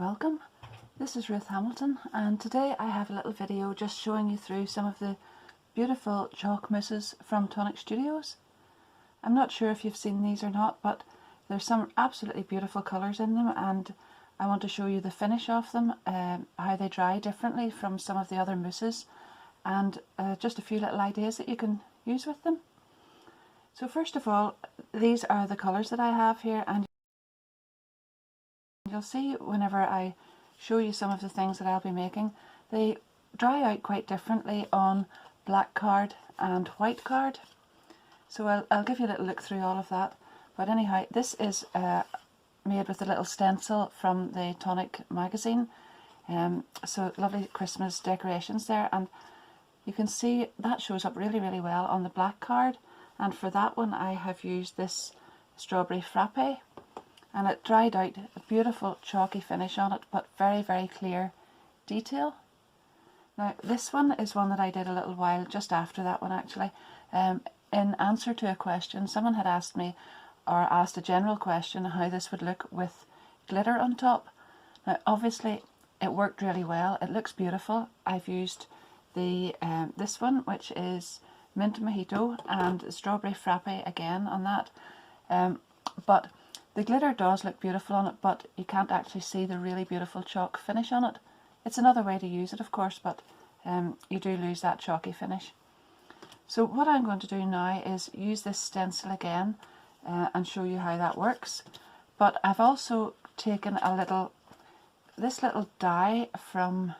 welcome. This is Ruth Hamilton, and today I have a little video just showing you through some of the beautiful chalk mousses from Tonic Studios. I'm not sure if you've seen these or not, but there's some absolutely beautiful colours in them, and I want to show you the finish of them, how they dry differently from some of the other mousses, and just a few little ideas that you can use with them. So first of all, these are the colours that I have here, and you'll see whenever I show you some of the things that I'll be making, they dry out quite differently on black card and white card. So I'll give you a little look through all of that. But anyhow, this is made with a little stencil from the Tonic magazine. So lovely Christmas decorations there, and you can see that shows up really well on the black card. And for that one I have used this strawberry frappe, and it dried out a beautiful chalky finish on it, but very clear detail. Now this one is one that I did a little while just after that one actually. In answer to a question, someone had asked me, or asked a general question, how this would look with glitter on top. Now obviously it worked really well, it looks beautiful. I've used the this one, which is mint mojito, and strawberry frappe again on that, but the glitter does look beautiful on it, but you can't actually see the really beautiful chalk finish on it. It's another way to use it, of course, but you do lose that chalky finish. So what I'm going to do now is use this stencil again and show you how that works. But I've also taken this little die from,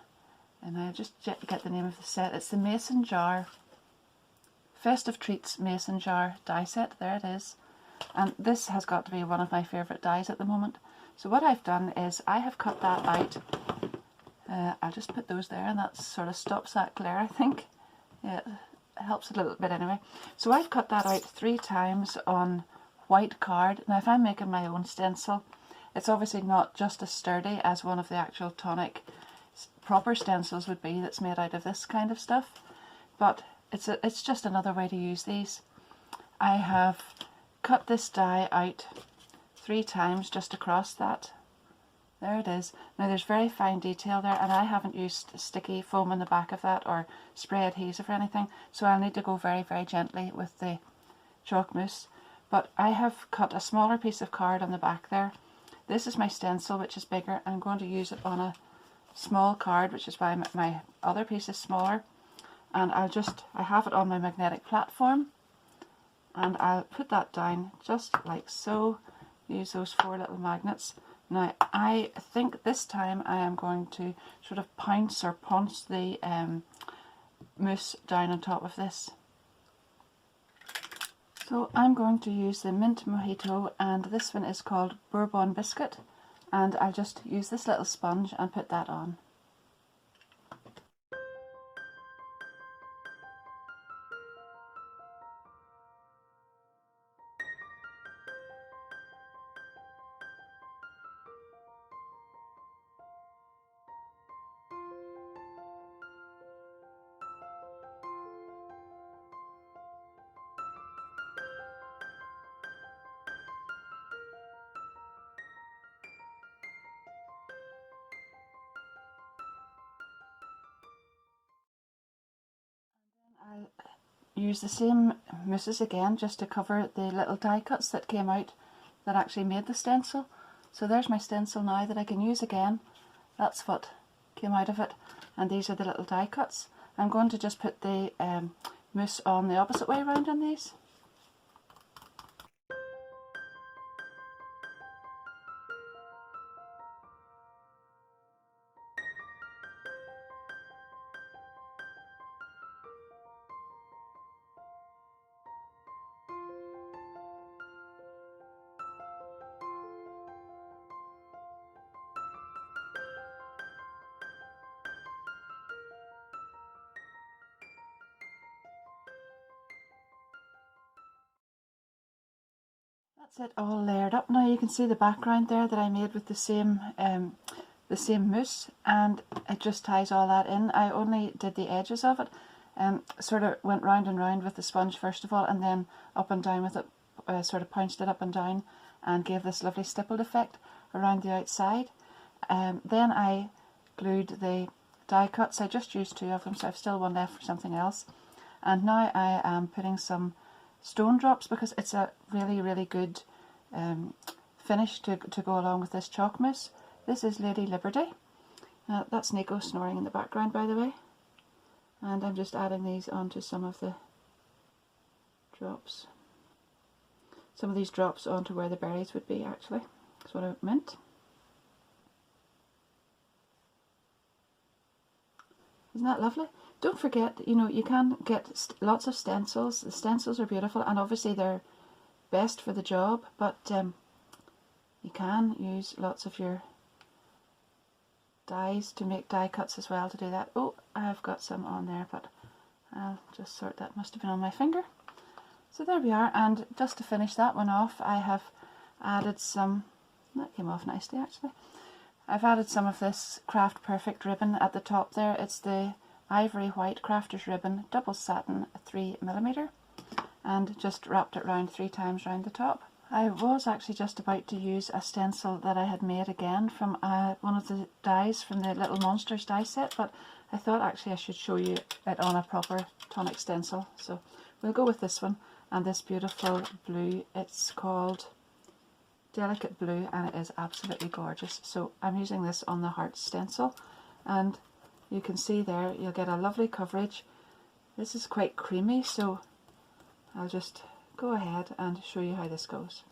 and I'll just get the name of the set. It's the Mason Jar, Festive Treats Mason Jar die set. There it is. And this has got to be one of my favourite dies at the moment. So what I've done is I have cut that out. I'll just put those there, and that sort of stops that glare, I think. Yeah, it helps a little bit anyway. So I've cut that out 3 times on white card. Now if I'm making my own stencil, it's obviously not just as sturdy as one of the actual Tonic proper stencils would be, that's made out of this kind of stuff. But it's just another way to use these. I have cut this die out 3 times just across that. There it is. Now there's very fine detail there, and I haven't used sticky foam in the back of that or spray adhesive or anything, so I'll need to go very gently with the chalk mousse. But I have cut a smaller piece of card on the back there. This is my stencil, which is bigger. I'm going to use it on a small card, which is why my other piece is smaller. And I have it on my magnetic platform, and I'll put that down just like so. Use those 4 little magnets. Now I think this time I am going to sort of pounce or punch the mousse down on top of this. So I'm going to use the mint mojito, and this one is called Bourbon Biscuit, and I'll just use this little sponge and put that on. I'll use the same mousses again just to cover the little die cuts that came out that actually made the stencil. So there's my stencil now that I can use again. That's what came out of it, and these are the little die cuts. I'm going to just put the mousse on the opposite way around on these. That's it, all layered up. Now you can see the background there that I made with the same mousse, and it just ties all that in. I only did the edges of it, sort of went round and round with the sponge first of all, and then up and down with it, sort of pounced it up and down and gave this lovely stippled effect around the outside. Then I glued the die cuts. I just used 2 of them, so I've still one left for something else. And now I am putting some stone drops because it's a really good finish to go along with this chalk mousse. This is Lady Liberty. That's Nico snoring in the background, by the way. And I'm just adding these onto some of the drops. Some of these drops onto where the berries would be, actually. That's what I meant. Isn't that lovely? Don't forget, you know, you can get lots of stencils. The stencils are beautiful, and obviously they're best for the job, but you can use lots of your dies to make die cuts as well to do that. Oh, I've got some on there, but I'll just sort that. Must have been on my finger. So there we are, and just to finish that one off, I have added some, that came off nicely actually. I've added some of this Craft Perfect ribbon at the top there. It's the Ivory White Crafter's Ribbon, double satin, 3mm, and just wrapped it round 3 times round the top. I was actually just about to use a stencil that I had made again from one of the dies from the Little Monsters die set, but I thought actually I should show you it on a proper Tonic stencil. So we'll go with this one, and this beautiful blue. It's called Delicate Blue, and it is absolutely gorgeous. So I'm using this on the heart stencil, and you can see there you'll get a lovely coverage. This is quite creamy, so I'll just go ahead and show you how this goes.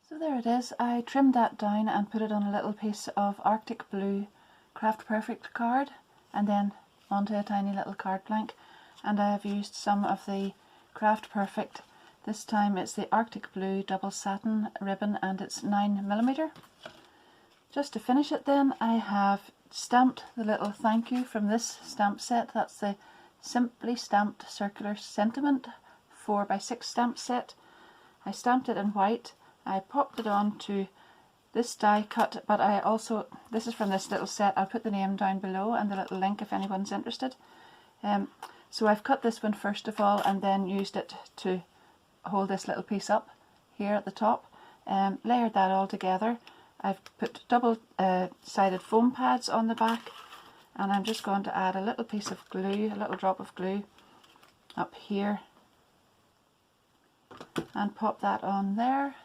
So there it is. I trimmed that down and put it on a little piece of Arctic Blue Craft Perfect card, and then onto a tiny little card blank. And I have used some of the Craft Perfect. This time it's the Arctic Blue double satin ribbon, and it's 9mm. Just to finish it then, I have stamped the little thank you from this stamp set. That's the Simply Stamped Circular Sentiment 4x6 stamp set. I stamped it in white. I popped it onto this die cut, but I also, this is from this little set. I'll put the name down below and the little link if anyone's interested. So I've cut this one first of all, and then used it to hold this little piece up here at the top. Layered that all together. I've put double-sided foam pads on the back, and I'm just going to add a little piece of glue, a little drop of glue up here, and pop that on there.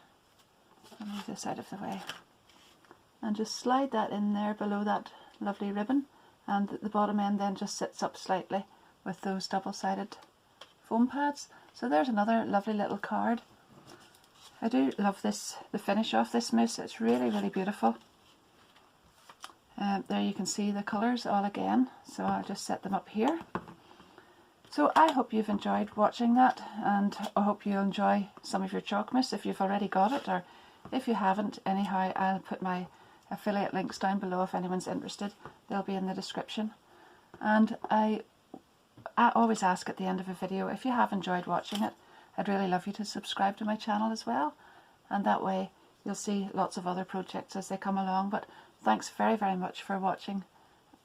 I'll move this out of the way, and just slide that in there below that lovely ribbon, and the bottom end then just sits up slightly with those double-sided foam pads. So there's another lovely little card. I do love this, the finish of this mousse. It's really beautiful. There you can see the colours all again, so I'll just set them up here. So I hope you've enjoyed watching that, and I hope you enjoy some of your chalk mousse if you've already got it, or if you haven't. Anyhow, I'll put my affiliate links down below if anyone's interested. They'll be in the description. And I always ask at the end of a video, if you have enjoyed watching it, I'd really love you to subscribe to my channel as well, and that way you'll see lots of other projects as they come along. But thanks very much for watching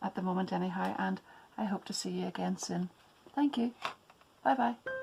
at the moment anyhow, and I hope to see you again soon. Thank you. Bye bye.